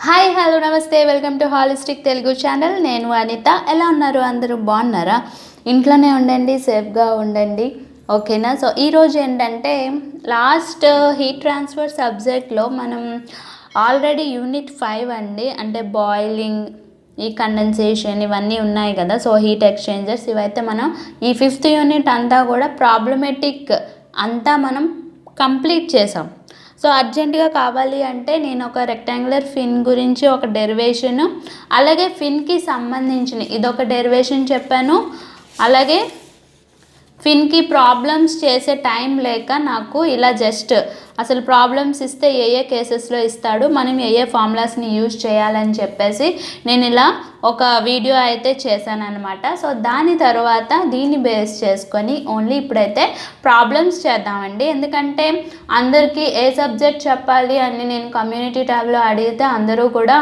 Hi hello నమస్తే welcome to holistic Telugu channel. నేను అనిత. ఎలా ఉన్నారు? అందరూ బాగున్నారా? ఇంట్లోనే ఉండండి, సేఫ్గా ఉండండి, ఓకేనా? సో ఈరోజు ఏంటంటే లాస్ట్ హీట్ ట్రాన్స్ఫర్ సబ్జెక్ట్లో మనం ఆల్రెడీ యూనిట్ 5 అండి, అంటే బాయిలింగ్, ఈ కండెన్సేషన్ ఇవన్నీ ఉన్నాయి కదా. సో హీట్ ఎక్స్చేంజర్స్ ఇవైతే మనం ఈ 5th యూనిట్ అంతా కూడా ప్రాబ్లమెటిక్ అంతా మనం కంప్లీట్ చేసాం. సో అర్జెంటుగా కావాలి అంటే నేను ఒక రెక్టాంగులర్ ఫిన్ గురించి ఒక డెరివేషను, అలాగే ఫిన్కి సంబంధించిన ఇదొక డెరివేషన్ చెప్పాను. అలాగే ఫిన్కి ప్రాబ్లమ్స్ చేసే టైం లేక నాకు ఇలా జస్ట్ అసలు ప్రాబ్లమ్స్ ఇస్తే ఏ కేసెస్లో ఇస్తాడు, మనం ఏ ఫార్ములాస్ని యూజ్ చేయాలని చెప్పేసి నేను ఇలా ఒక వీడియో అయితే చేశాను అనమాట. సో దాని తర్వాత దీన్ని బేస్ చేసుకొని ఓన్లీ ఇప్పుడైతే ప్రాబ్లమ్స్ చేద్దామండి. ఎందుకంటే అందరికీ ఏ సబ్జెక్ట్ చెప్పాలి అని నేను కమ్యూనిటీ ట్యాబ్లో అడిగితే అందరూ కూడా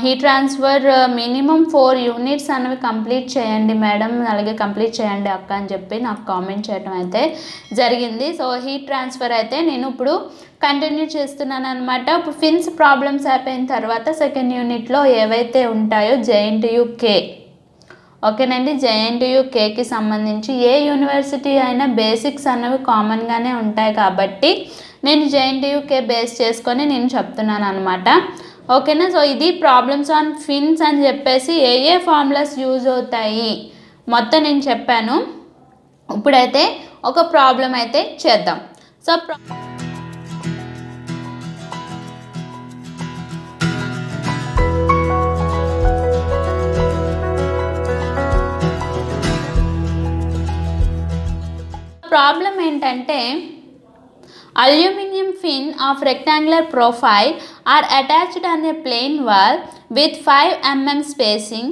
హీట్ ట్రాన్స్ఫర్ మినిమం 4 యూనిట్స్ అనేవి కంప్లీట్ చేయండి మేడం, అలాగే కంప్లీట్ చేయండి అక్క అని చెప్పి నాకు కామెంట్ చేయడం అయితే జరిగింది. సో హీట్ ట్రాన్స్ఫర్ అయితే నేను ఇప్పుడు కంటిన్యూ చేస్తున్నాను అనమాట. ఇప్పుడు ఫిన్స్ ప్రాబ్లమ్స్ అయిపోయిన తర్వాత సెకండ్ యూనిట్లో ఏవైతే ఉంటాయో జేఎన్టీయూకే, ఓకేనండి, జేఎన్టీయూకేకి సంబంధించి ఏ యూనివర్సిటీ అయినా బేసిక్స్ అనేవి కామన్గానే ఉంటాయి కాబట్టి నేను జేఎన్టీయూకే బేస్ చేసుకొని నేను చెప్తున్నాను అనమాట, ఓకేనా? సో ఇది ప్రాబ్లమ్స్ ఆన్ ఫిన్స్ అని చెప్పేసి ఏ ఫార్ములాస్ యూజ్ అవుతాయి మొత్తం నేను చెప్పాను. ఇప్పుడైతే ఒక ప్రాబ్లం అయితే చేద్దాం. సో ప్రాబ్లం ఏంటంటే aluminum fin of rectangular profile are attached on a plane wall with 5 mm spacing.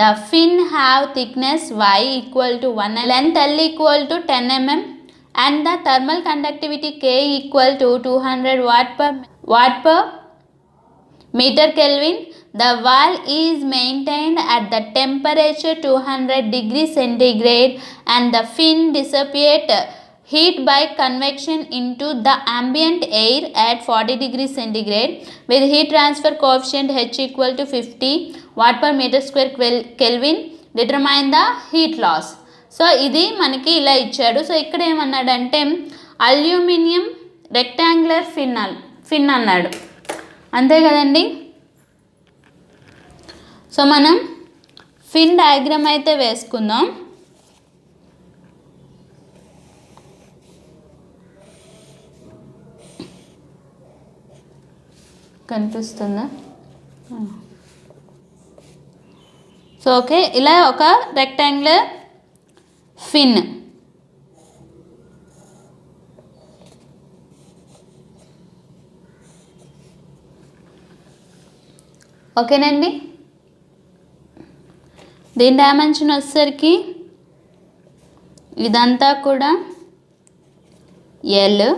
The fin have thickness y equal to 1 mm, length l equal to 10 mm and the thermal conductivity K equal to 200 watt per meter Kelvin. The wall is maintained at the temperature 200 degrees centigrade and the fin dissipate heat by convection into the ambient air at 40 degrees centigrade with heat transfer coefficient H equal to 50 watt per meter square Kelvin. Determine the heat loss. So ఇది మనకి ఇలా ఇచ్చాడు. So ఇక్కడ ఏమన్నాడంటే aluminium rectangular ఫిన్ అన్నాడు, అంతే కదండి. So మనం ఫిన్ డయాగ్రామ్ అయితే వేసుకుందాం. కనిపిస్తుందా? సో ఓకే, ఇలా ఒక రెక్టాంగులర్ ఫిన్, ఓకేనండి. దీని డైమెన్షన్ వచ్చేసరికి ఇదంతా కూడా ఎల్,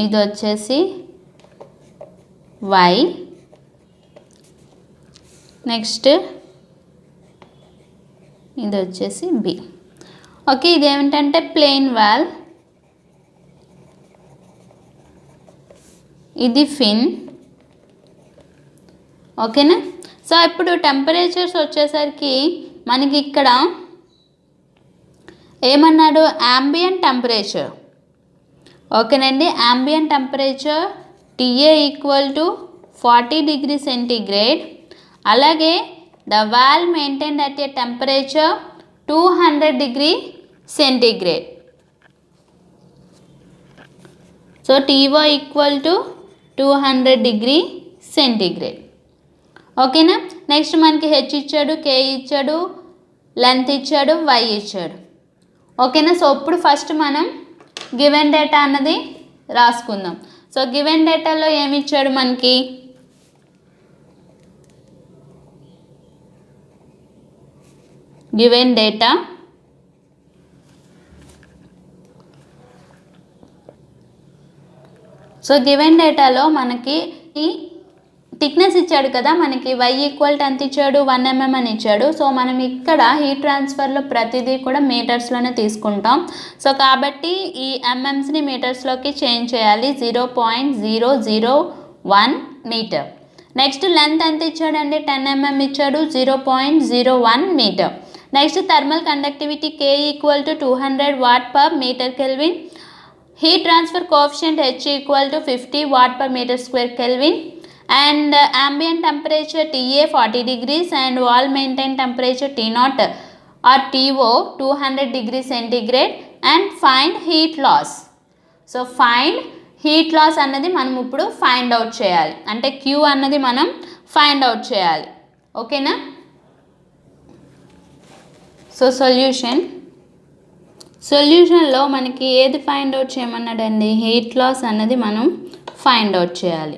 ఇది వచ్చేసి వై, నెక్స్ట్ ఇది వచ్చేసి బి. ఓకే, ఇది ఏమిటంటే ప్లెయిన్ వాల్, ఇది ఫిన్, ఓకేనా? సో ఇప్పుడు టెంపరేచర్స్ వచ్చేసరికి మనకి ఇక్కడ ఏమన్నాడు, యాంబియంట్ టెంపరేచర్, ఓకేనండి. Ambient temperature TA equal to 40 degree centigrade, అలాగే the wall maintained at a temperature 200 degree centigrade. So TO equal to 200 degree centigrade, ఓకేనా? నెక్స్ట్ మనకి హెచ్ ఇచ్చాడు, కే ఇచ్చాడు, లెంత్ ఇచ్చాడు, వై ఇచ్చాడు, ఓకేనా? సో ఇప్పుడు ఫస్ట్ మనం గివెన్ డేటా అన్నది రాసుకుందాం. సో గివెన్ డేటాలో ఏమి ఇచ్చాడు మనకి, గివెన్ డేటా సో గివెన్ డేటాలో మనకి ఈ థిక్నెస్ ఇచ్చాడు కదా మనకి, y ఈక్వల్ టు ఎంత ఇచ్చాడు, 1 mm అని ఇచ్చాడు. సో మనం ఇక్కడ హీట్ ట్రాన్స్ఫర్లో ప్రతిదీ కూడా మీటర్స్లోనే తీసుకుంటాం. సో కాబట్టి ఈ ఎంఎంస్ని మీటర్స్లోకి చేంజ్ చేయాలి. 0.001 మీటర్. నెక్స్ట్ లెంత్ ఎంత ఇచ్చాడండి, 10 mm ఇచ్చాడు, 0.01 metre. Next thermal conductivity K equal to 200 watt per metre kelvin. Heat transfer coefficient H equal to 50 watt per metre square kelvin. And ambient temperature TA 40 degrees and wall maintain temperature T0 or TO 200 degrees centigrade and find heat loss. So find heat loss అన్నది మనం ఇప్పుడు find out చేయాలి, అంటే Q అన్నది మనం find out చేయాలి. ఓకేనా? So సొల్యూషన్లో మనకి ఏది ఫైండ్ అవుట్ చేయమన్నాడండి, హీట్ లాస్ అన్నది మనం ఫైండ్ అవుట్ చేయాలి.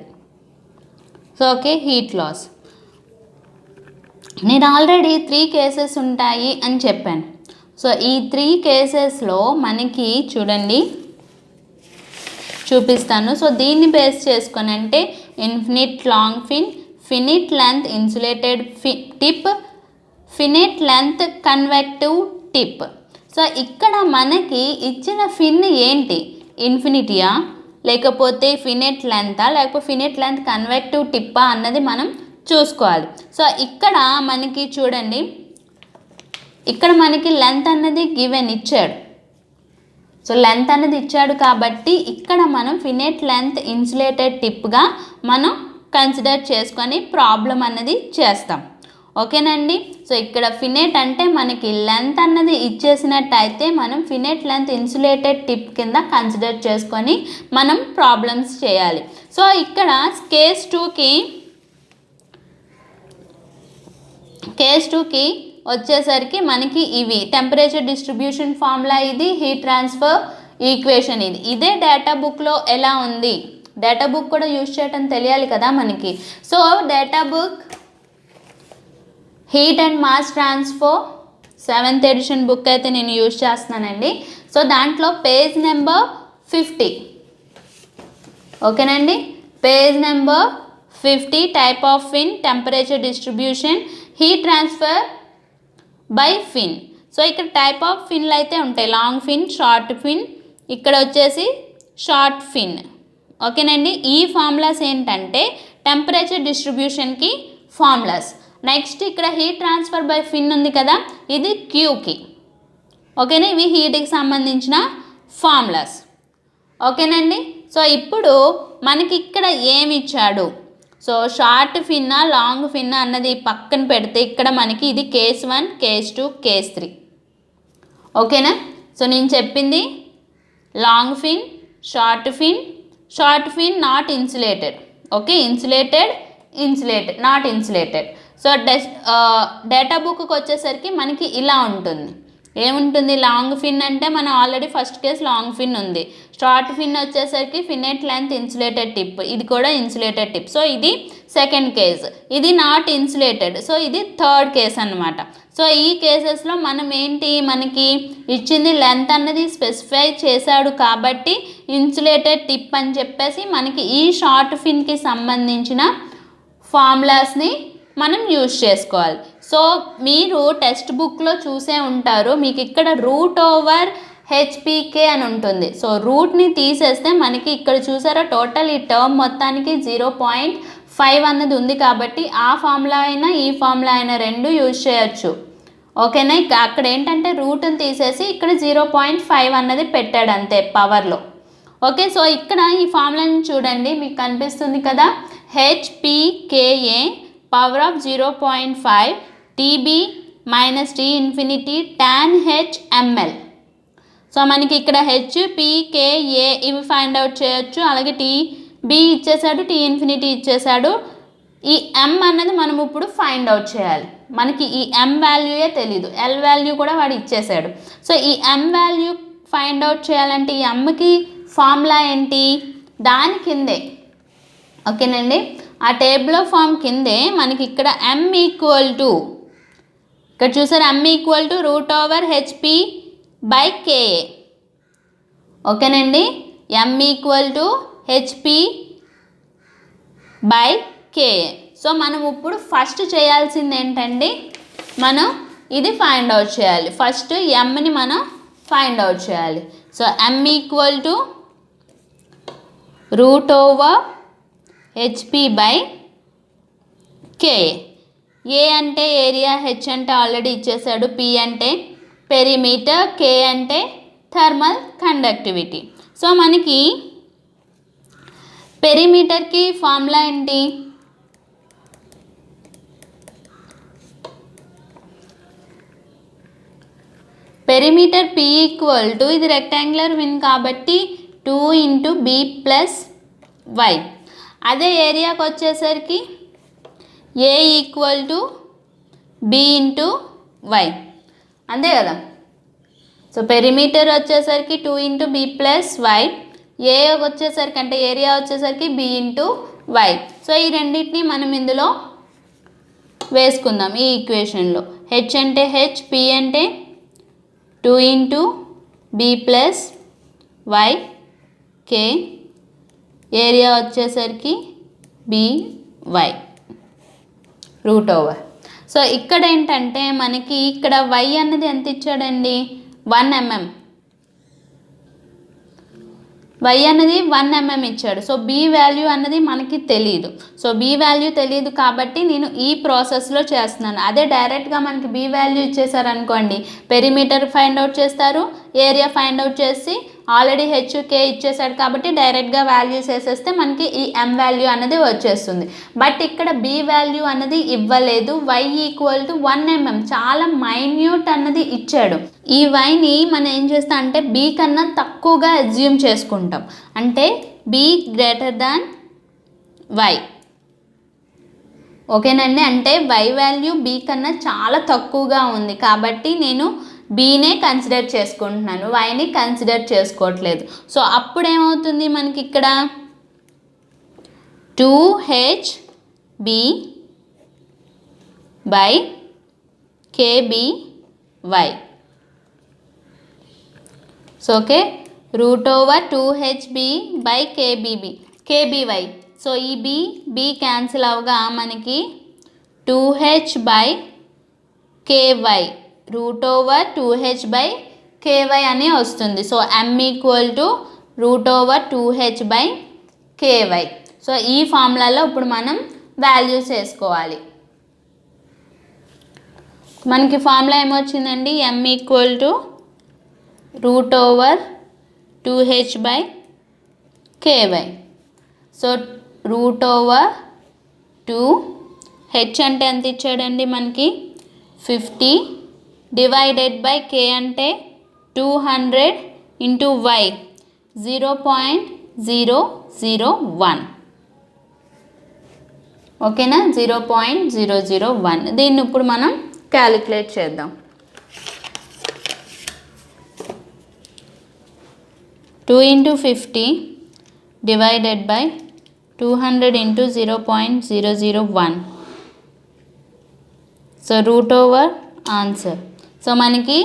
సో ఓకే, హీట్ లాస్ నేను ఆల్రెడీ 3 కేసెస్ ఉంటాయి అని చెప్పాను. సో ఈ 3 కేసెస్లో మనకి చూడండి చూపిస్తాను. సో దీన్ని బేస్ చేసుకొని అంటే infinite long fin, finite length insulated tip, finite length convective tip. So ఇక్కడ మనకి ఇచ్చిన ఫిన్ ఏంటి, ఇన్ఫినిటీయా లేకపోతే ఫినిట్ లెంతా లేకపోతే ఫినిట్ లెంత్ కన్వెక్టివ్ టిప్పా అన్నది మనం చూసుకోవాలి. సో ఇక్కడ మనకి చూడండి, ఇక్కడ మనకి లెంత్ అన్నది గివెన్ ఇచ్చాడు. సో లెంత్ అన్నది ఇచ్చాడు కాబట్టి ఇక్కడ మనం ఫినిట్ లెంత్ ఇన్సులేటెడ్ టిప్గా మనం కన్సిడర్ చేసుకొని ప్రాబ్లం అన్నది చేస్తాం. ఓకేనండి? సో ఇక్కడ ఫినెట్ అంటే మనకి లెంత్ అన్నది ఇచ్చేసినట్టయితే మనం ఫినెట్ లెంత్ ఇన్సులేటెడ్ టిప్ కింద కన్సిడర్ చేసుకొని మనం ప్రాబ్లమ్స్ చేయాలి. సో ఇక్కడ కేస్ 2కి వచ్చేసరికి మనకి ఇవి టెంపరేచర్ డిస్ట్రిబ్యూషన్ ఫార్ములా, ఇది హీట్ ట్రాన్స్ఫర్ ఈక్వేషన్, ఇదే డేటా బుక్లో ఎలా ఉంది, డేటా బుక్ కూడా యూజ్ చేయటం తెలియాలి కదా మనకి. So data book heat and mass transfer 7th edition book అయితే నేను యూజ్ చేస్తున్నానండి. సో దాంట్లో పేజ్ నెంబర్ 50. ఓకేనండి, page number 50 type of fin, temperature distribution, heat transfer by fin. So ఇక్కడ టైప్ ఆఫ్ ఫిన్లు అయితే ఉంటాయి, లాంగ్ ఫిన్, షార్ట్ ఫిన్, ఇక్కడ వచ్చేసి షార్ట్ ఫిన్. ఓకేనండి, ఈ ఫార్ములాస్ ఏంటంటే టెంపరేచర్ డిస్ట్రిబ్యూషన్కి ఫార్ములాస్. నెక్స్ట్ ఇక్కడ హీట్ ట్రాన్స్ఫర్ బై ఫిన్ ఉంది కదా, ఇది క్యూకి. ఓకేనా, ఇవి హీట్కి సంబంధించిన ఫార్ములాస్. ఓకేనండి, సో ఇప్పుడు మనకి ఇక్కడ ఏమి ఇచ్చాడు, సో షార్ట్ ఫిన్నా లాంగ్ ఫిన్నా అన్నది పక్కన పెడితే ఇక్కడ మనకి ఇది కేస్ 1, కేస్ 2, కేస్ 3. ఓకేనా? సో నేను చెప్పింది long fin, short fin not insulated. Okay, insulated, not insulated. So data బుక్కి వచ్చేసరికి మనకి ఇలా ఉంటుంది. ఏముంటుంది, లాంగ్ ఫిన్ అంటే మనం already first case long fin ఉంది. షార్ట్ ఫిన్ వచ్చేసరికి ఫినెట్ లెంత్ ఇన్సులేటెడ్ టిప్, ఇది కూడా ఇన్సులేటెడ్ టిప్. సో ఇది సెకండ్ కేస్, ఇది నాట్ ఇన్సులేటెడ్. సో ఇది థర్డ్ కేస్ అన్నమాట. సో ఈ కేసెస్లో మనం ఏంటి, మనకి ఇచ్చింది లెంత్ అన్నది స్పెసిఫై చేశాడు కాబట్టి ఇన్సులేటెడ్ టిప్ అని చెప్పేసి మనకి ఈ షార్ట్ ఫిన్కి సంబంధించిన ఫార్ములాస్ని మనం యూజ్ చేసుకోవాలి. సో మీరు టెక్స్ట్ బుక్లో చూసే ఉంటారు, మీకు ఇక్కడ √/HPK అని ఉంటుంది. సో రూట్ని తీసేస్తే మనకి ఇక్కడ చూసారా టోటల్ ఈ టర్మ్ మొత్తానికి 0.5 అన్నది ఉంది కాబట్టి ఆ ఫార్ములా అయినా ఈ ఫార్ములా అయినా రెండు యూజ్ చేయొచ్చు. ఓకేనా, అక్కడ ఏంటంటే రూట్ని తీసేసి ఇక్కడ 0.5 అన్నది పెట్టాడు అంతే పవర్లో. ఓకే, సో ఇక్కడ ఈ ఫార్ములాని చూడండి, మీకు కనిపిస్తుంది కదా, HPKA power of 0.5 TB minus T infinity tan H ml. So మనకి ఇక్కడ HPKA ఇవి ఫైండ్ అవుట్ చేయొచ్చు. అలాగే TB ఇచ్చేసాడు, T ఇన్ఫినిటీ ఇచ్చేసాడు. ఈ M అన్నది మనం ఇప్పుడు ఫైండ్ అవుట్ చేయాలి. మనకి ఈ M వాల్యూయే తెలీదు, L వాల్యూ కూడా వాడు ఇచ్చేసాడు. సో ఈ M వాల్యూ ఫైండ్ అవుట్ చేయాలంటే ఈ Mకి ఫార్ములా ఏంటి, దాని కిందే. ఓకేనండి, ఆ టేబుల్ ఆఫ్ ఫామ్ కిందే మనకి ఇక్కడ M ఈక్వల్ టు, ఇక్కడ చూసారు M ఈక్వల్ టు √/HP/KA. ఓకేనండి, M equal to HP/KA. K A. So మనం ఇప్పుడు ఫస్ట్ చేయాల్సింది ఏంటండి, మనం ఇది ఫైండ్ అవుట్ చేయాలి. ఫస్ట్ ఎంని మనం ఫైండ్ అవుట్ చేయాలి. So m equal to √/hp/KA. A అంటే ఏరియా, హెచ్ అంటే ఆల్రెడీ ఇచ్చేసాడు, పి అంటే పెరిమీటర్, కే అంటే థర్మల్ కండక్టివిటీ. సో మనకి పెరిమీటర్కి ఫార్ములా ఏంటి, పెరిమీటర్ పి ఈక్వల్ టు, ఇది రెక్టాంగులర్ విన్ కాబట్టి 2 × b + y. అదే ఏరియాకి వచ్చేసరికి ఏ ఈక్వల్ టు b × y, అంతే కదా. సో పెరిమీటర్ వచ్చేసరికి 2 × b + y, ఏ వచ్చేసరికి అంటే ఏరియా వచ్చేసరికి b × y. సో ఈ రెండింటిని మనం ఇందులో వేసుకుందాం ఈ ఈక్వేషన్లో. హెచ్ అంటే హెచ్, పి అంటే 2 × b + y, కే ఏరియా వచ్చేసరికి by √/. సో ఇక్కడ ఏంటంటే మనకి ఇక్కడ y అన్నది ఎంత ఇచ్చాడండి, 1 mm. y అన్నది 1 mm ఇచ్చాడు. సో b వాల్యూ అన్నది మనకి తెలియదు. సో b వాల్యూ తెలియదు కాబట్టి నేను ఈ ప్రాసెస్లో చేస్తున్నాను. అదే డైరెక్ట్గా మనకి b వాల్యూ ఇచ్చేసారనుకోండి, పెరిమీటర్ ఫైండ్ అవుట్ చేస్తారు, ఏరియా ఫైండ్ అవుట్ చేసి ఆల్రెడీ హెచ్ కే ఇచ్చేసాడు కాబట్టి డైరెక్ట్గా వాల్యూస్ వేసేస్తే మనకి ఈ m వాల్యూ అన్నది వచ్చేస్తుంది. బట్ ఇక్కడ b వాల్యూ అన్నది ఇవ్వలేదు. y ఈక్వల్ టు 1 mm, చాలా మైన్యూట్ అన్నది ఇచ్చాడు. ఈ వైని మనం ఏం చేస్తాం అంటే b కన్నా తక్కువగా అజ్యూమ్ చేసుకుంటాం, అంటే b గ్రేటర్ దాన్ y. ఓకేనండి, అంటే y వాల్యూ b కన్నా చాలా తక్కువగా ఉంది కాబట్టి నేను బీనే కన్సిడర్ చేసుకుంటున్నాను, వైని కన్సిడర్ చేసుకోవట్లేదు. సో అప్పుడు ఏమవుతుంది మనకి ఇక్కడ 2hb/kby. So okay, √/2hb/kby. So ఈ b క్యాన్సిల్ అవగా మనకి 2h/ky √/2h/ky అని వస్తుంది. So m equal to √/2h/ky. So ఈ ఫార్ములాలో ఇప్పుడు మనం వాల్యూస్ వేసుకోవాలి. మనకి ఫార్ములా ఏమొచ్చిందండి, m equal to √/2h/ky. So √/2, h అంటే ఎంత ఇచ్చాడండి మనకి 50 డివైడెడ్ బై k అంటే 200 × y 0.001. ఓకేనా, 0.001. దీన్ని ఇప్పుడు మనం క్యాలిక్యులేట్ చేద్దాం. 2 × 50 divided by 200 × 0.001. So √/, answer. So మనకి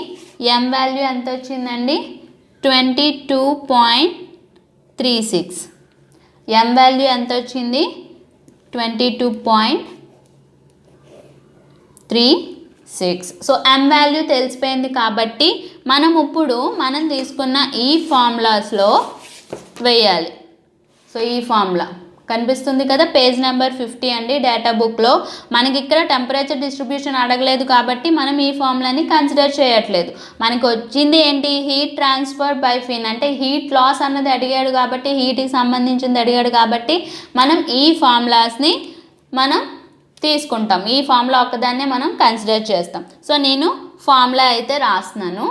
m వాల్యూ ఎంత వచ్చిందండి, 22.36. m వాల్యూ ఎంత వచ్చింది, 22.36. సో m వాల్యూ తెలిసిపోయింది కాబట్టి మనం ఇప్పుడు మనం తీసుకున్న ఈ ఫార్ములాస్లో వేయాలి. సో ఈ ఫార్ములా కనిపిస్తుంది కదా, పేజ్ నెంబర్ 50 అండి డేటా బుక్లో. మనకి ఇక్కడ టెంపరేచర్ డిస్ట్రిబ్యూషన్ అడగలేదు కాబట్టి మనం ఈ ఫార్ములాని కన్సిడర్ చేయట్లేదు. మనకు వచ్చింది ఏంటి, హీట్ ట్రాన్స్ఫర్ బై ఫిన్, అంటే హీట్ లాస్ అన్నది అడిగాడు కాబట్టి, హీట్కి సంబంధించింది అడిగాడు కాబట్టి మనం ఈ ఫార్ములాస్ని మనం తీసుకుంటాం. ఈ ఫార్ములా ఒక్కదాన్నే మనం కన్సిడర్ చేస్తాం. సో నేను ఫార్ములా అయితే రాస్తున్నాను.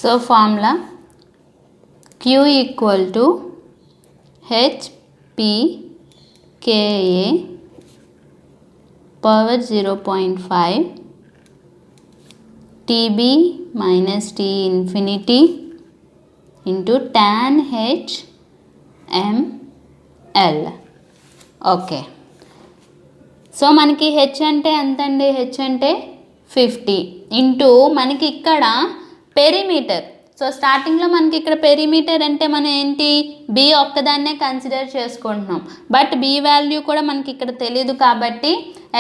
So formula Q equal to HPKA power 0.5 TB minus T infinity into tan HML. Okay, so మనకి హెచ్ అంటే ఎంత అండి, హెచ్ అంటే 50 ఇంటూ మనకి ఇక్కడ పెరిమీటర్. సో స్టార్టింగ్లో మనకి ఇక్కడ పెరిమీటర్ అంటే మనం ఏంటి బి ఒక్కదాన్నే కన్సిడర్ చేసుకుంటున్నాం. బట్ బి వాల్యూ కూడా మనకి ఇక్కడ తెలియదు కాబట్టి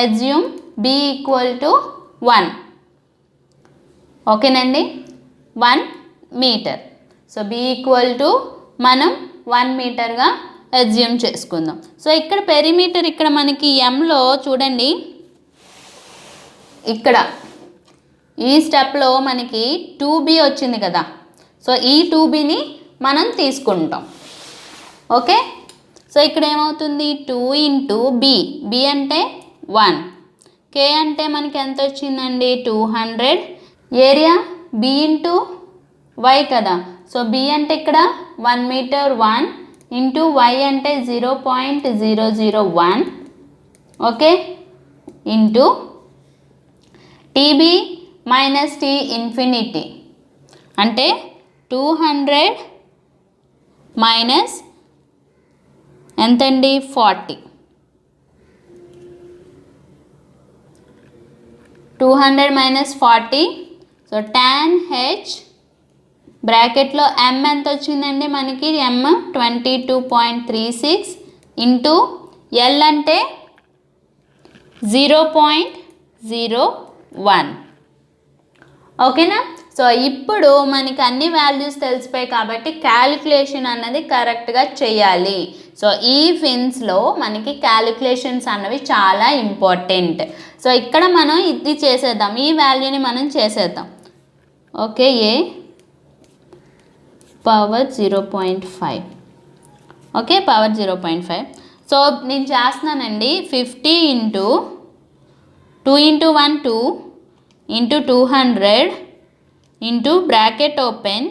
అజ్యూమ్ బి ఈక్వల్ టు 1. ఓకేనండి, 1 metre. So B equal to మనం 1 మీటర్గా అజ్యూమ్ చేసుకుందాం. సో ఇక్కడ పెరిమీటర్ ఇక్కడ మనకి ఎంలో చూడండి, ఇక్కడ ఈ స్టెప్లో మనకి 2b వచ్చింది కదా. సో ఈ 2bని మనం తీసుకుంటాం. ఓకే, సో ఇక్కడ ఏమవుతుంది 2 ఇంటూ బి, బి అంటే 1, కే అంటే మనకి ఎంత వచ్చిందండి 200, ఏరియా బి ఇంటూ వై కదా. సో బి అంటే ఇక్కడ 1 మీటర్ 1 ఇంటూ వై అంటే 0.001, okay, into TB minus tea infinity అంటే 200 మైనస్ ఎంతండి 40. 200 మైనస్ 40. సో tan h బ్రాకెట్లో m ఎంత వచ్చిందండి మనకి, m 22.36 ఇంటూ l అంటే 0.01. ఓకేనా. సో ఇప్పుడు మనకి అన్ని వాల్యూస్ తెలిసిపోయి కాబట్టి క్యాలిక్యులేషన్ అన్నది కరెక్ట్గా చేయాలి. సో ఈ ఫిన్స్లో మనకి క్యాలిక్యులేషన్స్ అన్నవి చాలా ఇంపార్టెంట్. సో ఇక్కడ మనం ఇది చేసేద్దాం, ఈ వాల్యూని మనం చేసేద్దాం. ఓకే, ఏ పవర్ 0.5, ఓకే, పవర్ 0.5. సో నేను చేస్తున్నానండి 50 into 2 into 1 2 into 200 into bracket open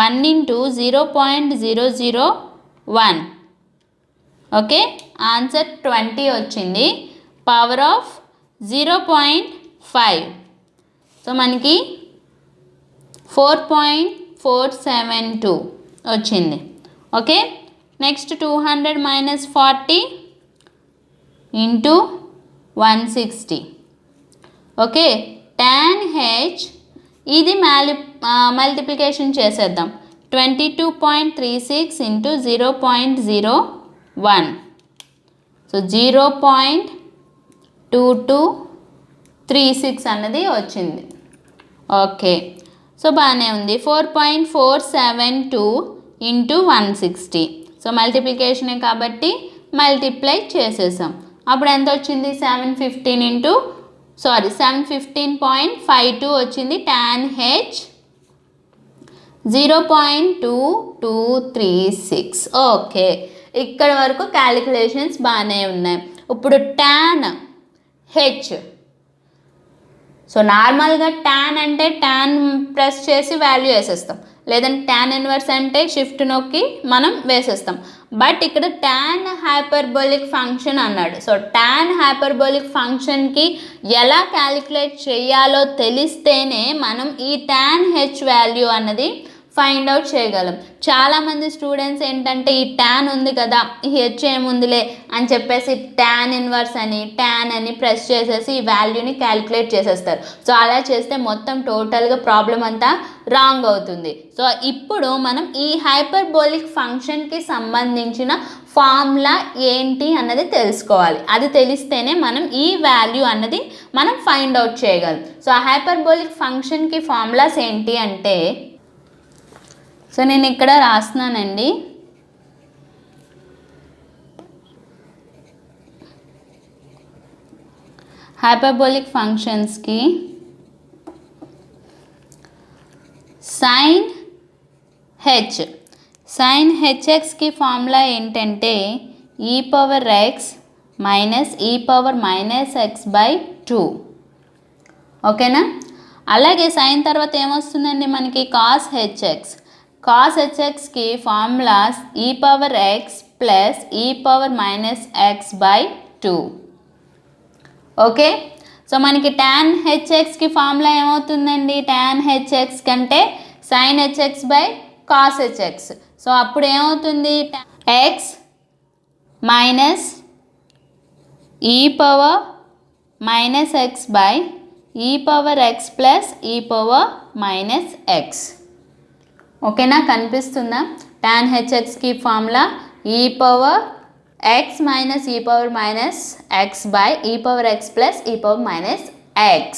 1 into 0.001. Okay, answer 20 వచ్చింది. Power of 0.5. సో మనకి 4.472 వచ్చింది. Okay, next 200 minus 40 into 160. Okay, tan h ఇది మల్టిప్లికేషన్ చేసేద్దాం. 22.36 ఇంటూ 0.01. సో 0.2236 అన్నది వచ్చింది. ఓకే, సో బాగానే ఉంది. 4.472 ఇంటూ 160. సో మల్టిప్లికేషనే కాబట్టి మల్టిప్లై చేసేసాం. అప్పుడు ఎంత వచ్చింది 715.52 వచ్చింది. tan h 0.2236. ఓకే, ఇక్కడ వరకు క్యాలిక్యులేషన్స్ బాగానే ఉన్నాయి. ఇప్పుడు tan h, సో నార్మల్గా tan అంటే tan ప్రెస్ చేసి వాల్యూ వేసేస్తాం, లేదంటే tan ఇన్వర్స్ అంటే షిఫ్ట్ నొక్కి మనం వేసేస్తాం. బట్ ఇక్కడ tan హైపర్బోలిక్ ఫంక్షన్ అన్నాడు. సో tan హైపర్బోలిక్ ఫంక్షన్కి ఎలా క్యాలిక్యులేట్ చేయాలో తెలిస్తేనే మనం ఈ tan h వాల్యూ అన్నది ఫైండ్ అవుట్ చేయగలం. చాలామంది స్టూడెంట్స్ ఏంటంటే ఈ tan ఉంది కదా, ఈ h ఏముందిలే అని చెప్పేసి tan ఇన్వర్స్ అని tan అని ప్రెస్ చేసేసి ఈ వాల్యూని క్యాలిక్యులేట్ చేసేస్తారు. సో అలా చేస్తే మొత్తం టోటల్గా ప్రాబ్లం అంతా రాంగ్ అవుతుంది. సో ఇప్పుడు మనం ఈ హైపర్బోలిక్ ఫంక్షన్కి సంబంధించిన ఫార్ములా ఏంటి అన్నది తెలుసుకోవాలి. అది తెలిస్తేనే మనం ఈ వాల్యూ అన్నది మనం ఫైండ్ అవుట్ చేయగలం. సో ఆ హైపర్బోలిక్ ఫంక్షన్కి ఫార్ములాస్ ఏంటి అంటే, సో నేను ఇక్కడ రాస్తున్నానండి. హైపర్బోలిక్ ఫంక్షన్స్కి sin hxకి ఫార్ములా ఏంటంటే e power x minus e power minus x by 2. ఓకేనా. అలాగే sin తర్వాత ఏమొస్తుందండి మనకి cos hxకి formulas e power x plus e power minus x by 2. Okay, so మనకి tan hxకి ఫార్ములా ఏమవుతుందండి, tan hx కంటే sin hx by cos hx. So అప్పుడు ఏమవుతుంది, x minus e power minus x by e power x plus e power minus x. ఓకేనా, కనిపిస్తుందా? tan hxకి formula e power x minus e power minus x by e power x plus e power minus x.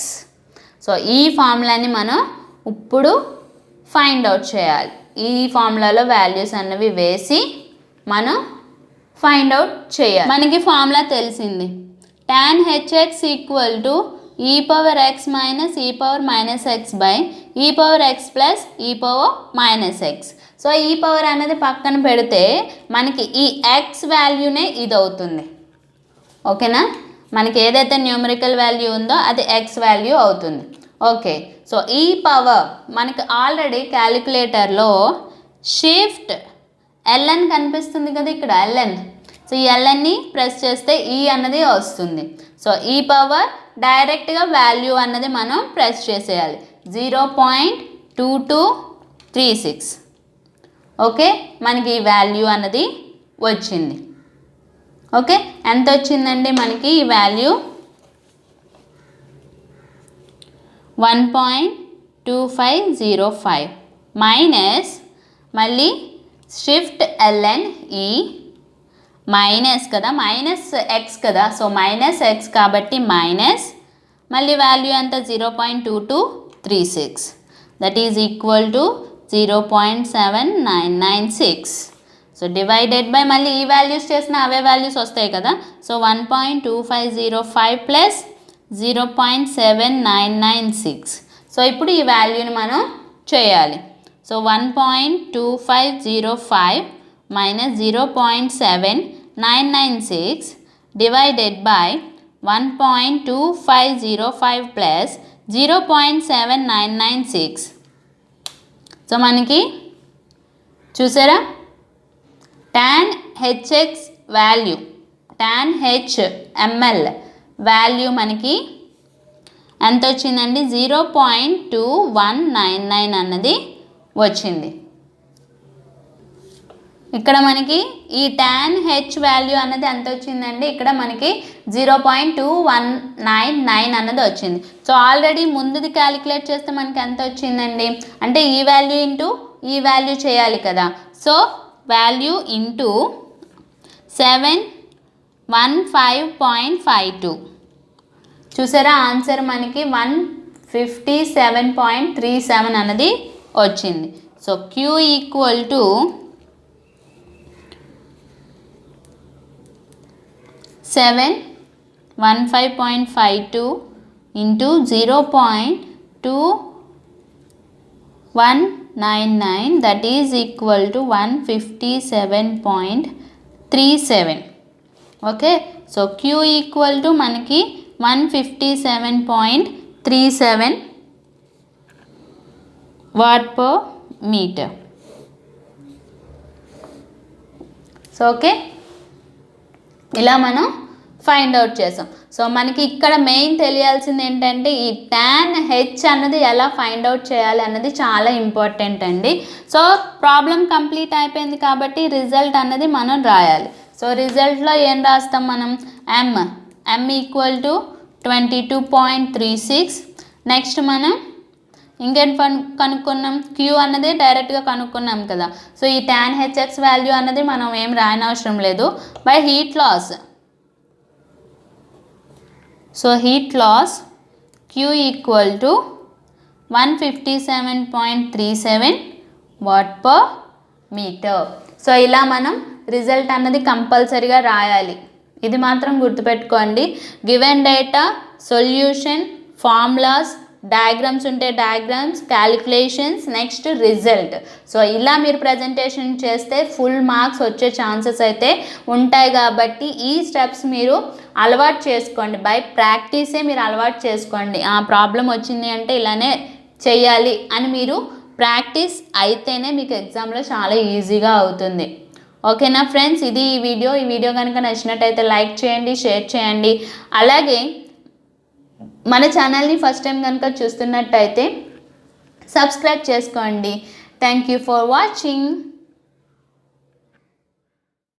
So ఈ ఫార్ములాని మనం ఇప్పుడు find out చేయాలి. ఈ ఫార్ములాలో values అన్నవి వేసి మనం ఫైండ్ అవుట్ చేయాలి. మనకి ఫార్ములా తెలిసింది, tan hx equal to e power x minus e power minus x by e power x plus e power minus x. So ఈ పవర్ అనేది పక్కన పెడితే మనకి ఈ x వాల్యూనే ఇది అవుతుంది. ఓకేనా, మనకి ఏదైతే న్యూమరికల్ వాల్యూ ఉందో అది x వాల్యూ అవుతుంది. ఓకే, సో ఈ పవర్ మనకి ఆల్రెడీ క్యాలిక్యులేటర్లో షిఫ్ట్ ln కనిపిస్తుంది కదా ఇక్కడ ln. సో ఈ lnని ప్రెస్ చేస్తే ఈ అన్నది వస్తుంది. సో ఈ పవర్ డైరెక్ట్గా వాల్యూ అన్నది మనం ప్రెస్ చేసేయాలి, 0.2236. ఓకే, మనకి ఈ వాల్యూ అన్నది వచ్చింది. ఓకే, ఎంత వచ్చిందండి మనకి ఈ వాల్యూ? 1.2505 మైనస్ మళ్ళీ షిఫ్ట్ ln ఈ మైనస్ కదా, మైనస్ ఎక్స్ కదా, సో మైనస్ ఎక్స్ కాబట్టి మైనస్ మళ్ళీ వాల్యూ ఎంత 0.2236, that is equal to 0.7996. So divided by మళ్ళీ ఈ వాల్యూస్ చేసిన అవే వాల్యూస్ వస్తాయి కదా, సో 1.2505 ప్లస్ 0.7996. సో ఇప్పుడు ఈ వాల్యూని మనం చేయాలి. So 1.2505 minus 0.7996 divided by 1.2505 plus 0.7996. So మనకి చూసారా, tan hx value, tan h ml value మనకి ఎంత వచ్చిందండి? 0.2199 అన్నది వచ్చింది. ఇక్కడ మనకి ఈ tan h వాల్యూ అన్నది ఎంత వచ్చిందండి? ఇక్కడ మనకి 0.2199 అన్నది వచ్చింది. సో ఆల్రెడీ ముందుది క్యాలిక్యులేట్ చేస్తే మనకి ఎంత వచ్చిందండి అంటే ఈ వాల్యూ ఇంటూ ఈ వాల్యూ చేయాలి కదా. So value into 715.52. చూసారా, ఆన్సర్ మనకి 157.37 అన్నది వచ్చింది. So Q equal to 715.52 into 0.2199, that is equal to 157.37. Okay, so Q equal to మనకి 157.37 watt per metre. So okay, ఇలా మనం ఫైండ్ అవుట్ చేసాం. సో మనకి ఇక్కడ మెయిన్ తెలియాల్సింది ఏంటంటే ఈ tan h అన్నది ఎలా ఫైండ్ అవుట్ చేయాలి అన్నది చాలా ఇంపార్టెంట్ అండి. సో ప్రాబ్లం కంప్లీట్ అయిపోయింది కాబట్టి రిజల్ట్ అన్నది మనం రాయాలి. సో రిజల్ట్లో ఏం రాస్తాం మనం? m equal to 22.36. నెక్స్ట్ మనం ఇంకేం కనుక్కున్నాం? Q అన్నది డైరెక్ట్గా కనుక్కున్నాం కదా. సో ఈ tan hx వాల్యూ అన్నది మనం ఏం రాయనవసరం లేదు. By heat loss, so heat loss Q equal to 157.37 watt per metre. So ఇలా మనం రిజల్ట్ అన్నది కంపల్సరీగా రాయాలి. ఇది మాత్రం గుర్తుపెట్టుకోండి. Given data, solution, formulas, diagrams ఉంటే diagrams, calculations, next result. So ఇలా మీరు ప్రజెంటేషన్ చేస్తే ఫుల్ మార్క్స్ వచ్చే ఛాన్సెస్ అయితే ఉంటాయి. కాబట్టి ఈ స్టెప్స్ మీరు అలవాటు చేసుకోండి. బై ప్రాక్టీసే మీరు అలవాటు చేసుకోండి. ఆ ప్రాబ్లం వచ్చింది అంటే ఇలానే చెయ్యాలి అని మీరు ప్రాక్టీస్ అయితేనే మీకు ఎగ్జామ్లో చాలా ఈజీగా అవుతుంది. ఓకేనా ఫ్రెండ్స్, ఇది ఈ వీడియో కనుక నచ్చినట్టయితే లైక్ చేయండి, షేర్ చేయండి. అలాగే మన ఛానల్ని ఫస్ట్ టైం కనుక చూస్తున్నట్టయితే సబ్స్క్రైబ్ చేసుకోండి. Thank you for watching.